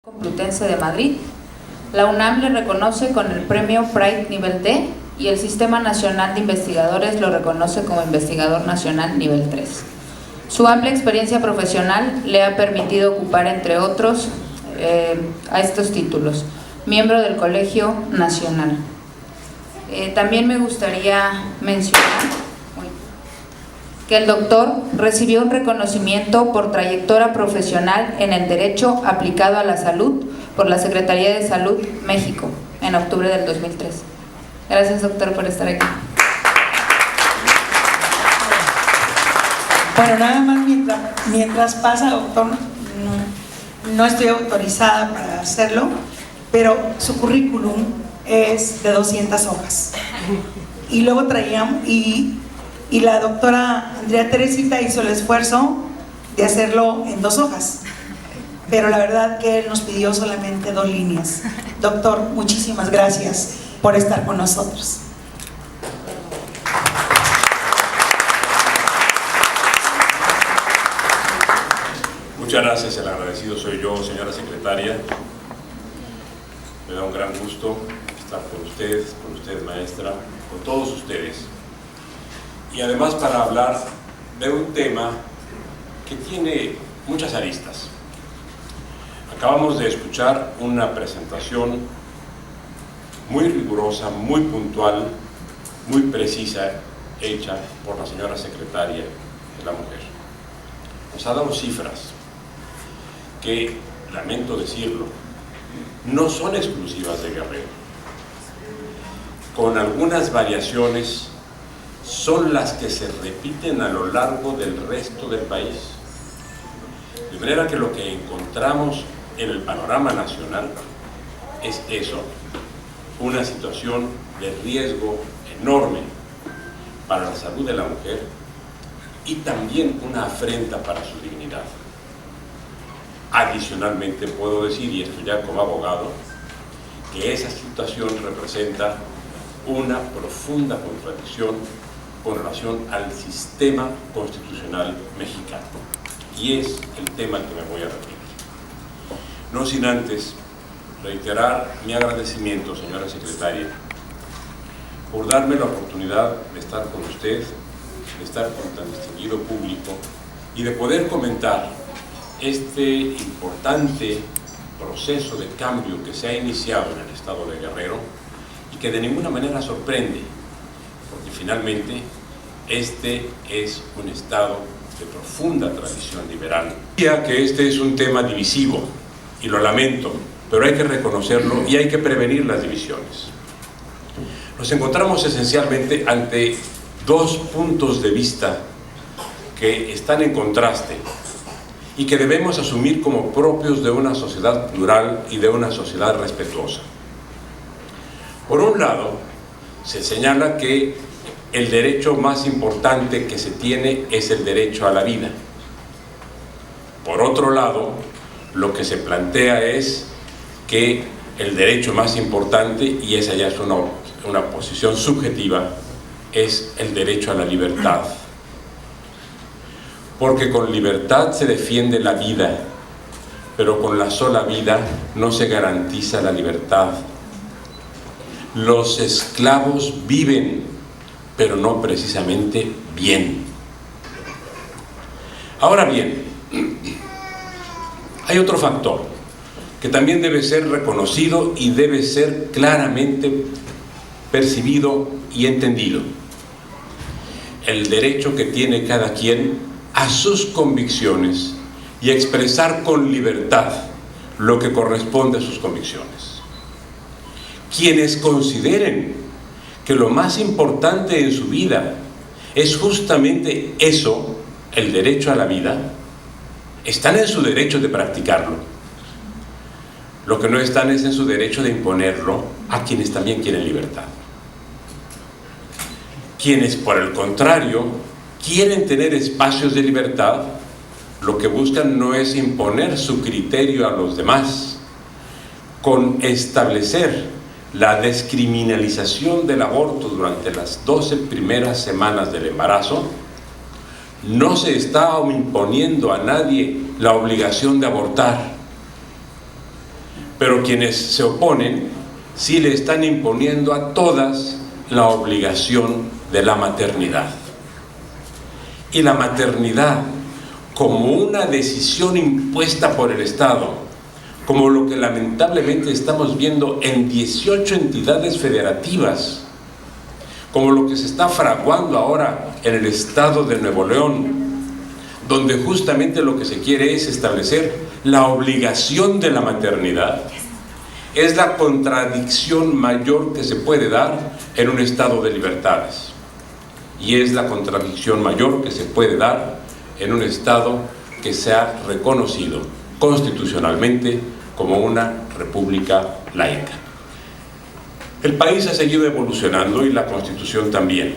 Complutense de Madrid. La UNAM le reconoce con el premio Pride nivel D y el Sistema Nacional de Investigadores lo reconoce como investigador nacional nivel 3. Su amplia experiencia profesional le ha permitido ocupar, entre otros, a estos títulos: miembro del Colegio Nacional. También me gustaría mencionar que el doctor recibió un reconocimiento por trayectoria profesional en el Derecho aplicado a la salud por la Secretaría de Salud México en octubre del 2003. Gracias, doctor, por estar aquí. Bueno, nada más mientras pasa, doctor, no estoy autorizada para hacerlo, pero su currículum es de 200 hojas. Y luego traíamos, y la doctora Andrea Teresita hizo el esfuerzo de hacerlo en 2 hojas, pero la verdad que él nos pidió solamente 2 líneas. Doctor, muchísimas gracias por estar con nosotros. Muchas gracias, el agradecido soy yo, señora secretaria. Me da un gran gusto estar con usted, maestra, con todos ustedes. Y además para hablar de un tema que tiene muchas aristas. Acabamos de escuchar una presentación muy rigurosa, muy puntual, muy precisa, hecha por la señora secretaria de la Mujer. Nos ha dado cifras que, lamento decirlo, no son exclusivas de Guerrero. Con algunas variaciones son las que se repiten a lo largo del resto del país. De manera que lo que encontramos en el panorama nacional es eso, una situación de riesgo enorme para la salud de la mujer y también una afrenta para su dignidad. Adicionalmente puedo decir, y esto ya como abogado, que esa situación representa una profunda contradicción con relación al sistema constitucional mexicano, y es el tema al que me voy a referir. No sin antes reiterar mi agradecimiento, señora secretaria, por darme la oportunidad de estar con usted, de estar con tan distinguido público y de poder comentar este importante proceso de cambio que se ha iniciado en el estado de Guerrero y que de ninguna manera sorprende, porque finalmente este es un estado de profunda tradición liberal. Ya que este es un tema divisivo, y lo lamento, pero hay que reconocerlo y hay que prevenir las divisiones. Nos encontramos esencialmente ante 2 puntos de vista que están en contraste y que debemos asumir como propios de una sociedad plural y de una sociedad respetuosa. Por un lado, se señala que el derecho más importante que se tiene es el derecho a la vida. Por otro lado, lo que se plantea es que el derecho más importante, y esa ya es una posición subjetiva, es el derecho a la libertad. Porque con libertad se defiende la vida, pero con la sola vida no se garantiza la libertad. Los esclavos viven, pero no precisamente bien. Ahora bien, hay otro factor que también debe ser reconocido y debe ser claramente percibido y entendido: el derecho que tiene cada quien a sus convicciones y a expresar con libertad lo que corresponde a sus convicciones. Quienes consideren que lo más importante en su vida es justamente eso, el derecho a la vida, están en su derecho de practicarlo. Lo que no están es en su derecho de imponerlo a quienes también quieren libertad. Quienes, por el contrario, quieren tener espacios de libertad, lo que buscan no es imponer su criterio a los demás. Con establecer la descriminalización del aborto durante las 12 primeras semanas del embarazo, no se está imponiendo a nadie la obligación de abortar, pero quienes se oponen sí le están imponiendo a todas la obligación de la maternidad. Y la maternidad como una decisión impuesta por el Estado, como lo que lamentablemente estamos viendo en 18 entidades federativas, como lo que se está fraguando ahora en el estado de Nuevo León, donde justamente lo que se quiere es establecer la obligación de la maternidad, es la contradicción mayor que se puede dar en un estado de libertades. Y es la contradicción mayor que se puede dar en un estado que se ha reconocido constitucionalmente como una república laica. El país ha seguido evolucionando y la Constitución también.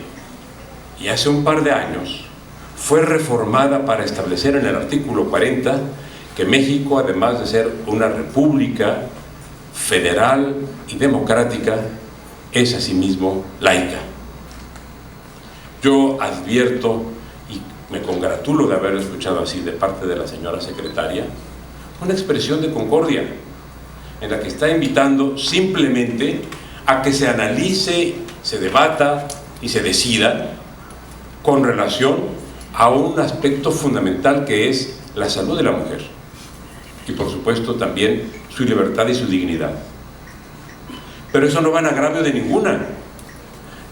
Y hace un par de años fue reformada para establecer en el artículo 40 que México, además de ser una república federal y democrática, es asimismo laica. Yo advierto y me congratulo de haber escuchado así de parte de la señora secretaria una expresión de concordia en la que está invitando simplemente a que se analice, se debata y se decida con relación a un aspecto fundamental que es la salud de la mujer y por supuesto también su libertad y su dignidad. Pero eso no va en agravio de ninguna.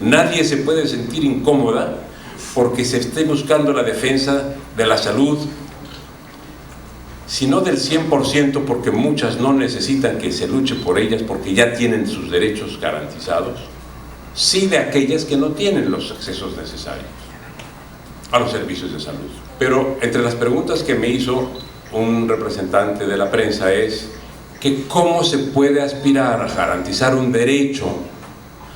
Nadie se puede sentir incómoda porque se esté buscando la defensa de la salud, sino del 100%, porque muchas no necesitan que se luche por ellas porque ya tienen sus derechos garantizados, sí de aquellas que no tienen los accesos necesarios a los servicios de salud. Pero entre las preguntas que me hizo un representante de la prensa es que cómo se puede aspirar a garantizar un derecho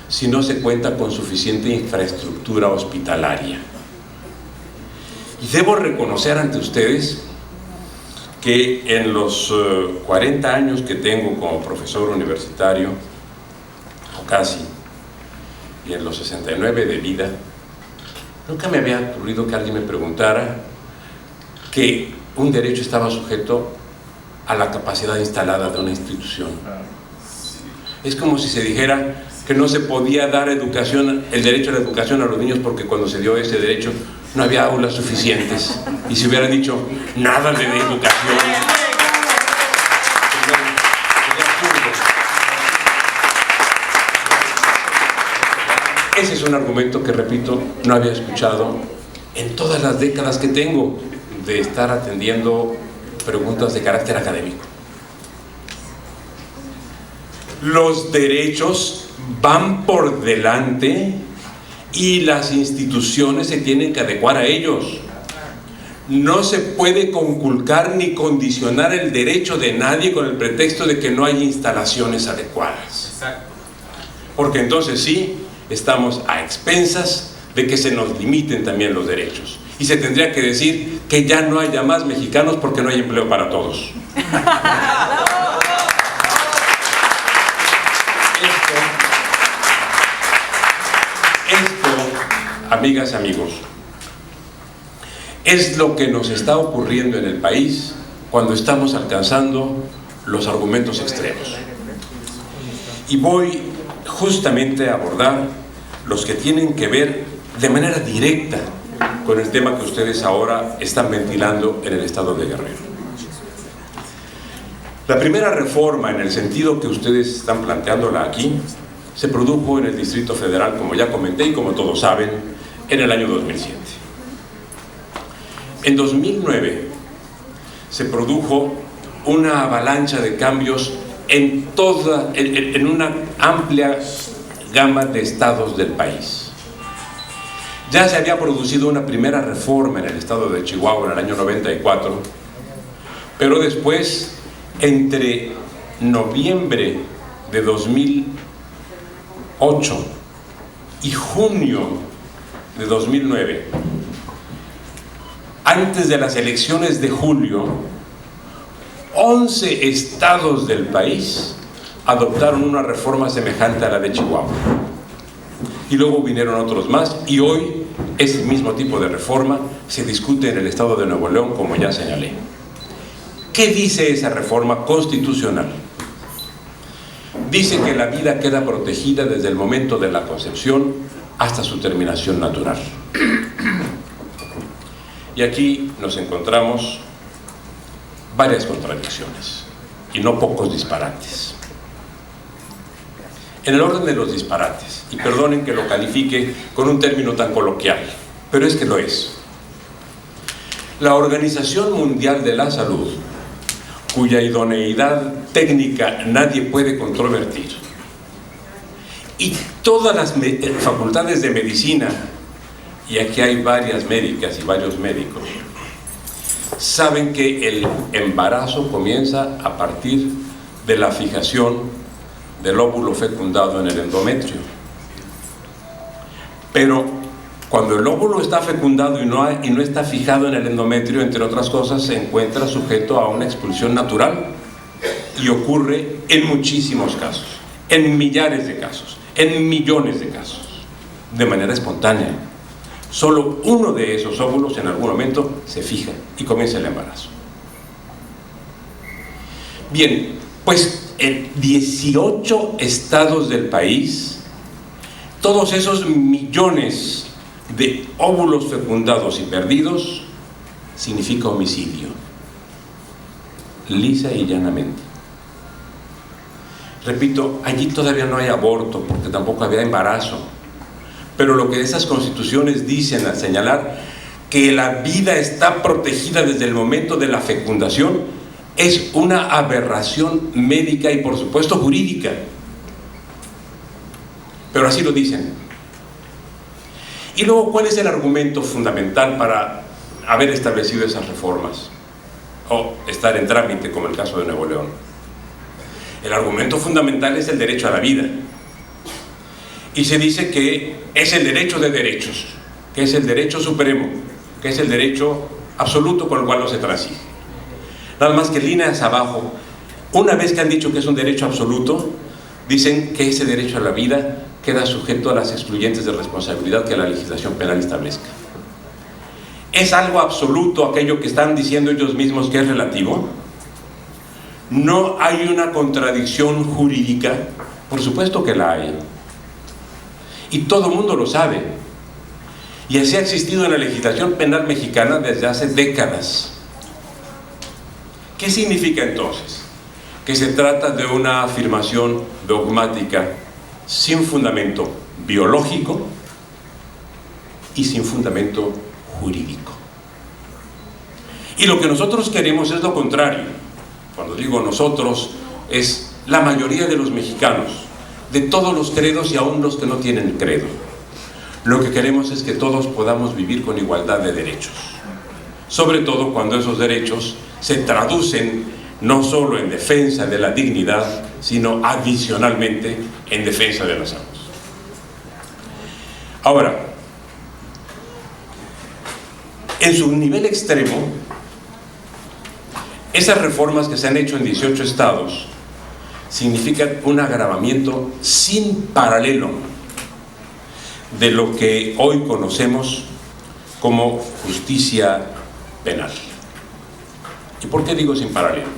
si no se cuenta con suficiente infraestructura hospitalaria. Y debo reconocer ante ustedes que en los 40 años que tengo como profesor universitario, o casi, y en los 69 de vida, nunca me había ocurrido que alguien me preguntara que un derecho estaba sujeto a la capacidad instalada de una institución. Es como si se dijera que no se podía dar educación, el derecho a la educación a los niños porque cuando se dio ese derecho no había aulas suficientes, y se hubiera dicho nada de educación. Ese es un argumento que, repito, no había escuchado en todas las décadas que tengo de estar atendiendo preguntas de carácter académico. Los derechos van por delante y las instituciones se tienen que adecuar a ellos. No se puede conculcar ni condicionar el derecho de nadie con el pretexto de que no hay instalaciones adecuadas. Porque entonces sí, estamos a expensas de que se nos limiten también los derechos. Y se tendría que decir que ya no haya más mexicanos porque no hay empleo para todos. Esto, amigas, amigos, es lo que nos está ocurriendo en el país cuando estamos alcanzando los argumentos extremos. Y voy justamente a abordar los que tienen que ver de manera directa con el tema que ustedes ahora están ventilando en el estado de Guerrero. La primera reforma, en el sentido que ustedes están planteándola aquí, se produjo en el Distrito Federal, como ya comenté y como todos saben, en el año 2007. En 2009 se produjo una avalancha de cambios en una amplia gama de estados del país. Ya se había producido una primera reforma en el estado de Chihuahua en el año 94, pero después, entre noviembre de 2008 y junio de 2009, antes de las elecciones de julio, 11 estados del país adoptaron una reforma semejante a la de Chihuahua. Y luego vinieron otros más, y hoy ese mismo tipo de reforma se discute en el estado de Nuevo León, como ya señalé. ¿Qué dice esa reforma constitucional? dice que la vida queda protegida desde el momento de la concepción hasta su terminación natural. Y aquí nos encontramos varias contradicciones y no pocos disparates. En el orden de los disparates, y perdonen que lo califique con un término tan coloquial, pero es que lo es. La Organización Mundial de la Salud, cuya idoneidad técnica nadie puede controvertir, y todas las facultades de medicina, y aquí hay varias médicas y varios médicos, saben que el embarazo comienza a partir de la fijación del óvulo fecundado en el endometrio. Pero cuando el óvulo está fecundado y no está fijado en el endometrio, entre otras cosas, se encuentra sujeto a una expulsión natural, y ocurre en muchísimos casos, en millares de casos, en millones de casos, de manera espontánea. Solo uno de esos óvulos en algún momento se fija y comienza el embarazo. Bien, pues en 18 estados del país, todos esos millones de óvulos fecundados y perdidos significa homicidio, lisa y llanamente. Repito, allí todavía no hay aborto porque tampoco había embarazo, pero lo que esas constituciones dicen al señalar que la vida está protegida desde el momento de la fecundación es una aberración médica y por supuesto jurídica, pero así lo dicen. Y luego, ¿cuál es el argumento fundamental para haber establecido esas reformas o estar en trámite, como el caso de Nuevo León? El argumento fundamental es el derecho a la vida, y se dice que es el derecho de derechos, que es el derecho supremo, que es el derecho absoluto con el cual no se transige. Nada más que líneas abajo, una vez que han dicho que es un derecho absoluto, dicen que ese derecho a la vida queda sujeto a las excluyentes de responsabilidad que la legislación penal establezca. ¿Es algo absoluto aquello que están diciendo ellos mismos que es relativo? ¿No hay una contradicción jurídica? Por supuesto que la hay. Y todo el mundo lo sabe. Y así ha existido en la legislación penal mexicana desde hace décadas. ¿Qué significa entonces? Que se trata de una afirmación dogmática sin fundamento biológico y sin fundamento jurídico. Y lo que nosotros queremos es lo contrario. Cuando digo nosotros, es la mayoría de los mexicanos, de todos los credos y aún los que no tienen credo. Lo que queremos es que todos podamos vivir con igualdad de derechos, sobre todo cuando esos derechos se traducen no solo en defensa de la dignidad, sino adicionalmente en defensa de la salud. Ahora, en su nivel extremo, esas reformas que se han hecho en 18 estados significan un agravamiento sin paralelo de lo que hoy conocemos como justicia penal. ¿Y por qué digo sin paralelo?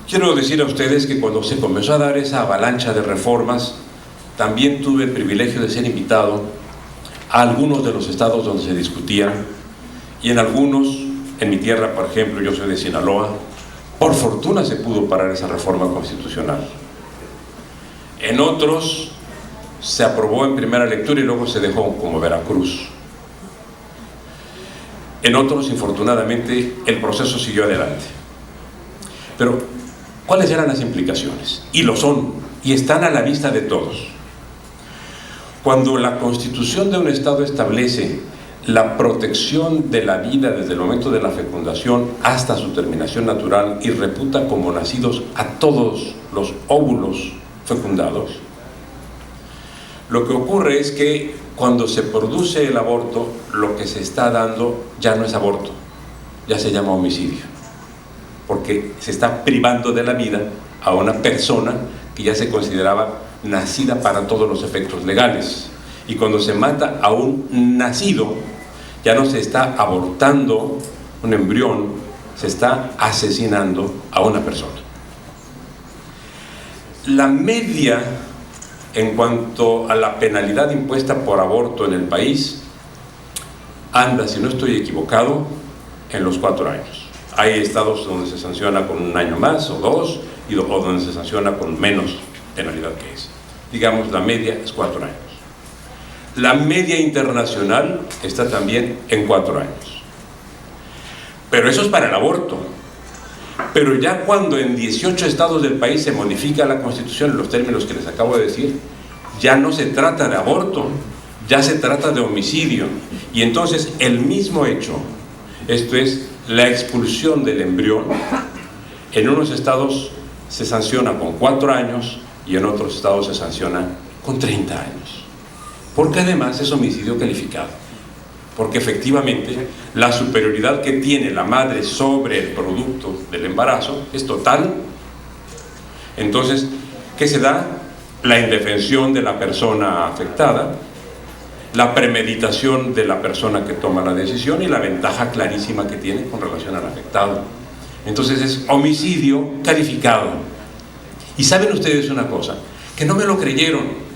Quiero decir a ustedes que cuando se comenzó a dar esa avalancha de reformas, también tuve el privilegio de ser invitado a algunos de los estados donde se discutían, y en algunos, en mi tierra, por ejemplo, yo soy de Sinaloa, por fortuna se pudo parar esa reforma constitucional. En otros se aprobó en primera lectura y luego se dejó, como Veracruz. En otros, infortunadamente, el proceso siguió adelante. Pero, ¿cuáles eran las implicaciones? Y lo son, y están a la vista de todos. Cuando la Constitución de un Estado establece la protección de la vida desde el momento de la fecundación hasta su terminación natural y reputa como nacidos a todos los óvulos fecundados, lo que ocurre es que cuando se produce el aborto, lo que se está dando ya no es aborto, ya se llama homicidio, porque se está privando de la vida a una persona que ya se consideraba nacida para todos los efectos legales. Y cuando se mata a un nacido, ya no se está abortando un embrión, se está asesinando a una persona. La media en cuanto a la penalidad impuesta por aborto en el país anda, si no estoy equivocado, en los 4 años. Hay estados donde se sanciona con 1 año más o 2, o donde se sanciona con menos penalidad que esa. Digamos, la media es 4 años. La media internacional está también en 4 años. Pero eso es para el aborto. Pero ya cuando en 18 estados del país se modifica la Constitución en los términos que les acabo de decir, ya no se trata de aborto, ya se trata de homicidio. Y entonces el mismo hecho, esto es, la expulsión del embrión, en unos estados se sanciona con 4 años y en otros estados se sanciona con 30 años. Porque además es homicidio calificado. Porque efectivamente la superioridad que tiene la madre sobre el producto del embarazo es total. Entonces, ¿qué se da? La indefensión de la persona afectada, la premeditación de la persona que toma la decisión y la ventaja clarísima que tiene con relación al afectado. Entonces es homicidio calificado. Y saben ustedes una cosa, que no me lo creyeron,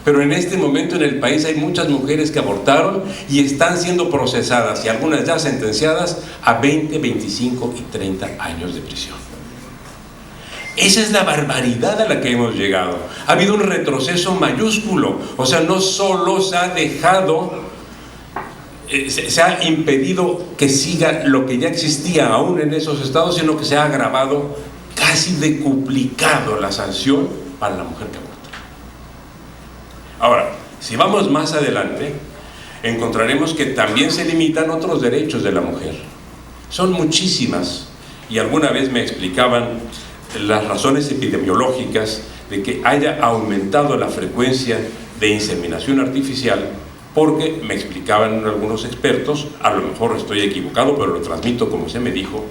pero en este momento en el país hay muchas mujeres que abortaron y están siendo procesadas y algunas ya sentenciadas a 20, 25 y 30 años de prisión. Esa es la barbaridad a la que hemos llegado. Ha habido un retroceso mayúsculo. O sea, no solo se ha dejado, se ha impedido que siga lo que ya existía aún en esos estados, sino que se ha agravado, casi decuplicado la sanción para la mujer que aborta. Ahora, si vamos más adelante, encontraremos que también se limitan otros derechos de la mujer. Son muchísimas, y alguna vez me explicaban las razones epidemiológicas de que haya aumentado la frecuencia de inseminación artificial, porque me explicaban algunos expertos, a lo mejor estoy equivocado, pero lo transmito como se me dijo,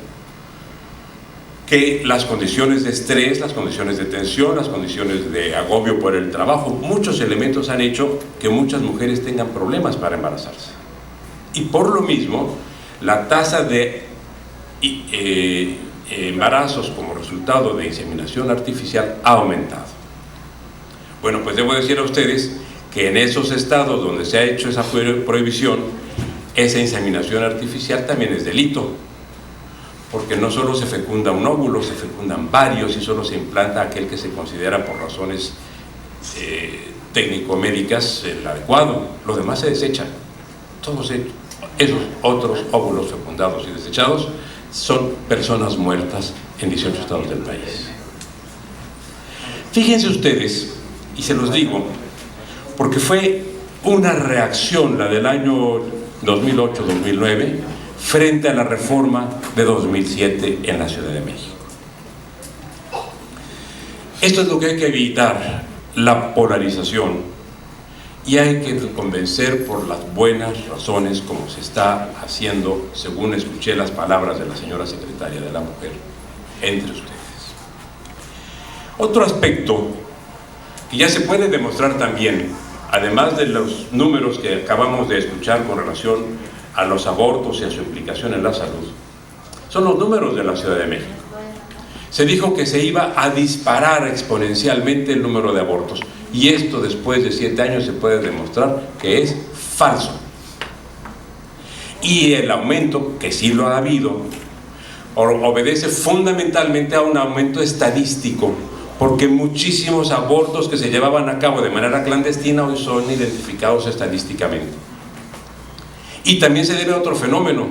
que las condiciones de estrés, las condiciones de tensión, las condiciones de agobio por el trabajo, muchos elementos han hecho que muchas mujeres tengan problemas para embarazarse. Y por lo mismo, la tasa de embarazos como resultado de inseminación artificial ha aumentado. Bueno, pues debo decir a ustedes que en esos estados donde se ha hecho esa prohibición, esa inseminación artificial también es delito, porque no solo se fecunda un óvulo, se fecundan varios y solo se implanta aquel que se considera por razones técnico-médicas el adecuado. Los demás se desechan. Todos esos otros óvulos fecundados y desechados son personas muertas en 18 estados del país. Fíjense ustedes, y se los digo, porque fue una reacción la del año 2008-2009 frente a la reforma de 2007 en la Ciudad de México. Esto es lo que hay que evitar, la polarización, y hay que convencer por las buenas razones, como se está haciendo, según escuché las palabras de la señora secretaria de la Mujer, entre ustedes. Otro aspecto que ya se puede demostrar también, además de los números que acabamos de escuchar con relación a los abortos y a su implicación en la salud, son los números de la Ciudad de México. Se dijo que se iba a disparar exponencialmente el número de abortos, y esto después de 7 años se puede demostrar que es falso. Y el aumento, que sí lo ha habido, obedece fundamentalmente a un aumento estadístico, porque muchísimos abortos que se llevaban a cabo de manera clandestina hoy son identificados estadísticamente. Y también se debe a otro fenómeno.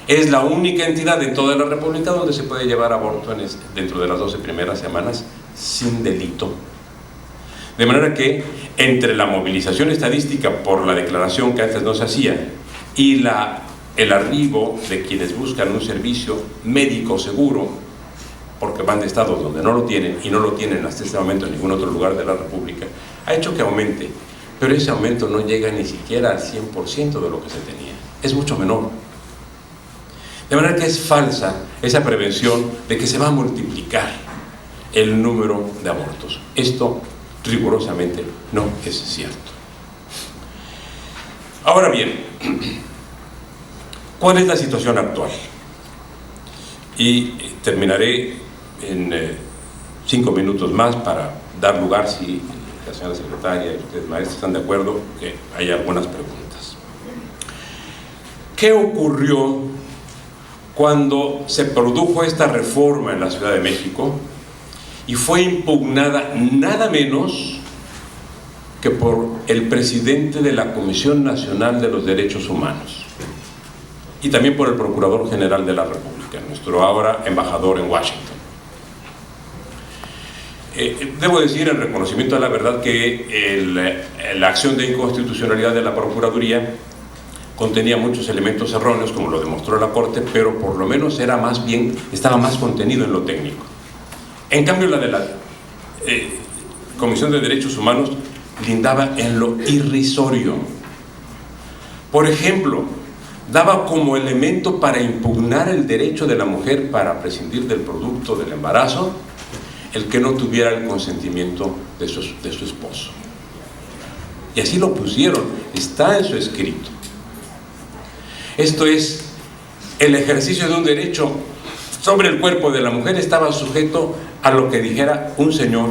Es la única entidad en toda la República donde se puede llevar aborto dentro de las 12 primeras semanas sin delito. De manera que entre la movilización estadística por la declaración que antes no se hacía y el arribo de quienes buscan un servicio médico seguro, porque van de estados donde no lo tienen y no lo tienen hasta este momento en ningún otro lugar de la República, ha hecho que aumente. Pero ese aumento no llega ni siquiera al 100% de lo que se tenía, es mucho menor. De manera que es falsa esa prevención de que se va a multiplicar el número de abortos. Esto rigurosamente no es cierto. Ahora bien, ¿cuál es la situación actual? Y terminaré en 5 minutos más para dar lugar, si la señora secretaria y ustedes maestros están de acuerdo, que hay algunas preguntas. ¿Qué ocurrió cuando se produjo esta reforma en la Ciudad de México y fue impugnada nada menos que por el presidente de la Comisión Nacional de los Derechos Humanos y también por el Procurador General de la República, nuestro ahora embajador en Washington? Debo decir, en reconocimiento a la verdad, que la acción de inconstitucionalidad de la Procuraduría contenía muchos elementos erróneos, como lo demostró la Corte, pero por lo menos estaba más contenido en lo técnico. En cambio, la de la Comisión de Derechos Humanos lindaba en lo irrisorio. Por ejemplo, daba como elemento para impugnar el derecho de la mujer para prescindir del producto del embarazo el que no tuviera el consentimiento de su esposo. Y así lo pusieron, está en su escrito. Esto es, el ejercicio de un derecho sobre el cuerpo de la mujer estaba sujeto a lo que dijera un señor,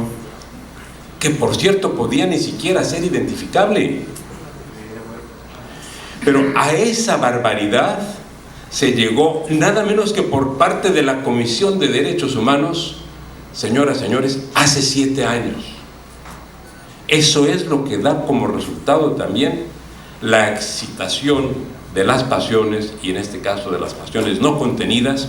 que por cierto podía ni siquiera ser identificable. Pero a esa barbaridad se llegó nada menos que por parte de la Comisión de Derechos Humanos, señoras, señores, hace 7 años. Eso es lo que da como resultado también la excitación de las pasiones, y en este caso de las pasiones no contenidas,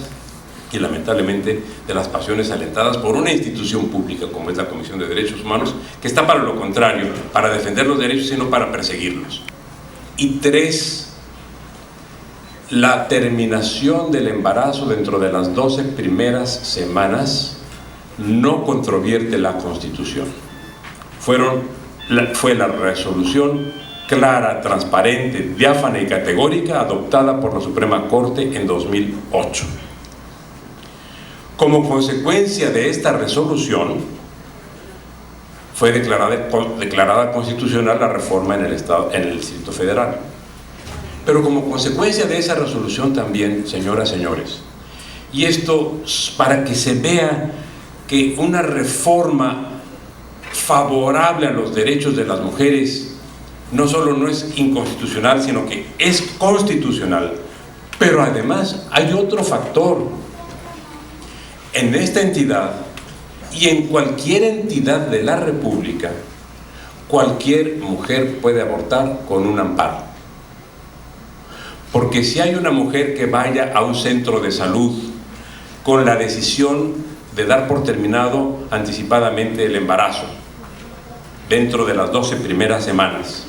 y lamentablemente de las pasiones alentadas por una institución pública como es la Comisión de Derechos Humanos, que está para lo contrario, para defender los derechos y no para perseguirlos. Y 3, la terminación del embarazo dentro de las 12 primeras semanas no controvierte la Constitución. Fue la resolución clara, transparente, diáfana y categórica adoptada por la Suprema Corte en 2008. Como consecuencia de esta resolución, fue declarada constitucional la reforma en el Distrito Federal. Pero como consecuencia de esa resolución también, señoras, señores, y esto para que se vea que una reforma favorable a los derechos de las mujeres no solo no es inconstitucional, sino que es constitucional. Pero además hay otro factor. En esta entidad y en cualquier entidad de la República, cualquier mujer puede abortar con un amparo. Porque si hay una mujer que vaya a un centro de salud con la decisión de dar por terminado anticipadamente el embarazo dentro de las 12 primeras semanas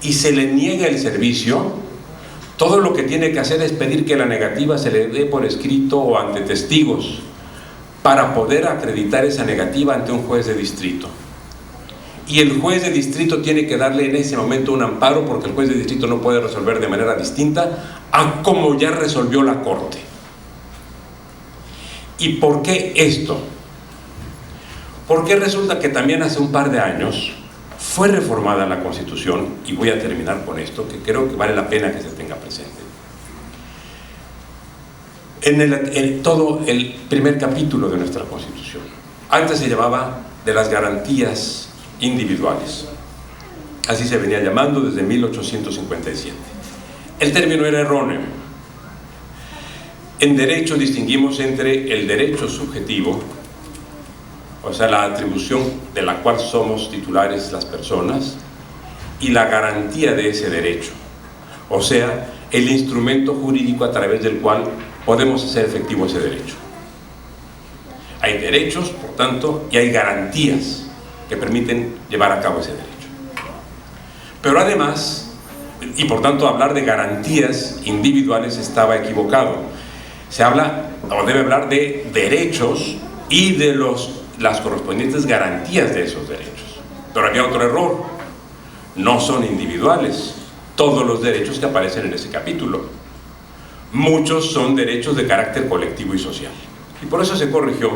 y se le niega el servicio, todo lo que tiene que hacer es pedir que la negativa se le dé por escrito o ante testigos para poder acreditar esa negativa ante un juez de distrito. Y el juez de distrito tiene que darle en ese momento un amparo, porque el juez de distrito no puede resolver de manera distinta a como ya resolvió la Corte. ¿Y por qué esto? Porque resulta que también hace un par de años fue reformada la Constitución, y voy a terminar con esto, que creo que vale la pena que se tenga presente. En todo el primer capítulo de nuestra Constitución, antes se llamaba de las garantías individuales, así se venía llamando desde 1857. El término era erróneo. En derecho distinguimos entre el derecho subjetivo, o sea, la atribución de la cual somos titulares las personas, y la garantía de ese derecho, o sea, el instrumento jurídico a través del cual podemos hacer efectivo ese derecho. Hay derechos, por tanto, y hay garantías que permiten llevar a cabo ese derecho. Pero además, y por tanto hablar de garantías individuales estaba equivocado. Se habla, o debe hablar, de derechos y de las correspondientes garantías de esos derechos. Pero había otro error: no son individuales todos los derechos que aparecen en ese capítulo. Muchos son derechos de carácter colectivo y social, y por eso se corrigió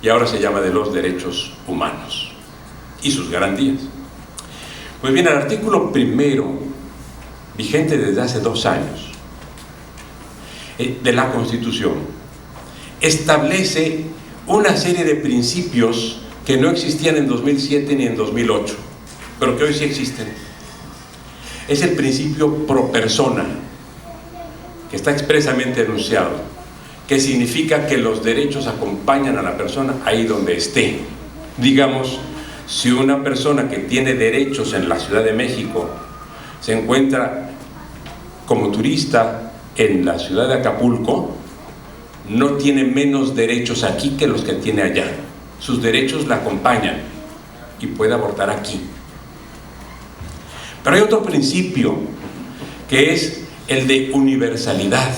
y ahora se llama de los derechos humanos y sus garantías. Pues bien, el artículo primero, vigente desde hace 2 años, de la Constitución, establece una serie de principios que no existían en 2007 ni en 2008, pero que hoy sí existen. Es el principio pro persona, que está expresamente enunciado, que significa que los derechos acompañan a la persona ahí donde esté. Digamos, si una persona que tiene derechos en la Ciudad de México se encuentra como turista en la ciudad de Acapulco, no tiene menos derechos aquí que los que tiene allá. Sus derechos la acompañan y puede abortar aquí. Pero hay otro principio, que es el de universalidad.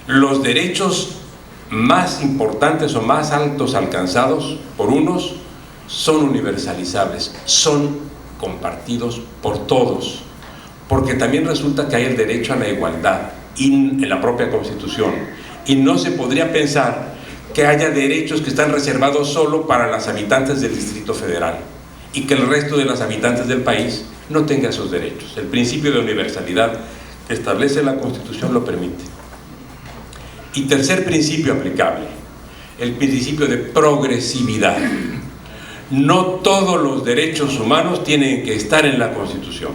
Los derechos más importantes o más altos alcanzados por unos son universalizables, son compartidos por todos, porque también resulta que hay el derecho a la igualdad en la propia Constitución, y no se podría pensar que haya derechos que están reservados solo para los habitantes del Distrito Federal y que el resto de los habitantes del país no tenga esos derechos. El principio de universalidad que establece la Constitución lo permite. Y tercer principio aplicable, el principio de progresividad. No todos los derechos humanos tienen que estar en la Constitución.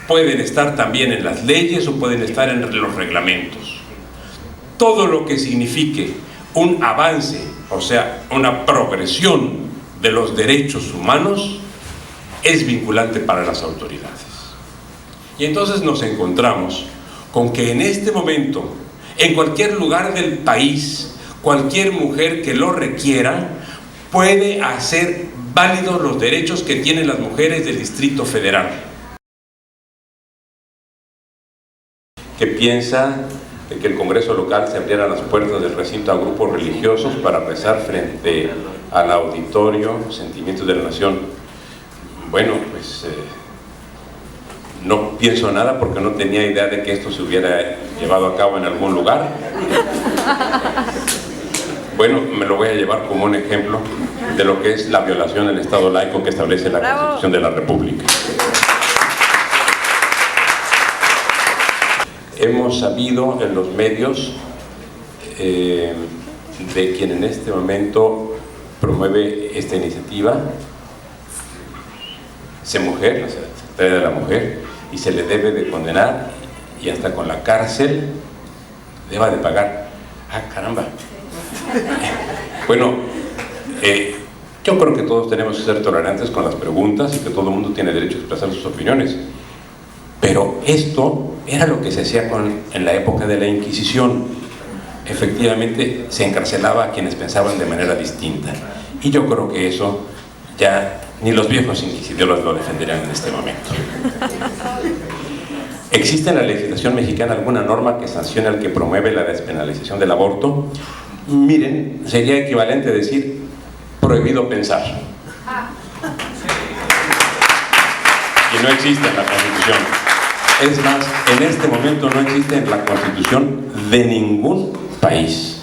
Pueden estar también en las leyes o pueden estar en los reglamentos. Todo lo que signifique un avance, o sea, una progresión de los derechos humanos, es vinculante para las autoridades. Y entonces nos encontramos con que en este momento, en cualquier lugar del país, cualquier mujer que lo requiera puede hacer válidos los derechos que tienen las mujeres del Distrito Federal. Que piensa de que el Congreso local se abriera las puertas del recinto a grupos religiosos para rezar frente al auditorio Sentimientos de la Nación. Bueno, pues no pienso nada porque no tenía idea de que esto se hubiera llevado a cabo en algún lugar. Bueno, me lo voy a llevar como un ejemplo de lo que es la violación del Estado laico que establece la Constitución de la República. Hemos sabido en los medios de quien en este momento promueve esta iniciativa, se mujer, la Secretaría de la Mujer, y se le debe de condenar y hasta con la cárcel deba de pagar. ¡Ah, caramba! Bueno, yo creo que todos tenemos que ser tolerantes con las preguntas y que todo el mundo tiene derecho a expresar sus opiniones. Pero esto era lo que se hacía en la época de la Inquisición. Efectivamente, se encarcelaba a quienes pensaban de manera distinta. Y yo creo que eso ya ni los viejos inquisidores lo defenderían en este momento. ¿Existe en la legislación mexicana alguna norma que sancione al que promueve la despenalización del aborto? Miren, sería equivalente a decir prohibido pensar. Y no existe en la Constitución. Es más, en este momento no existe en la Constitución de ningún país.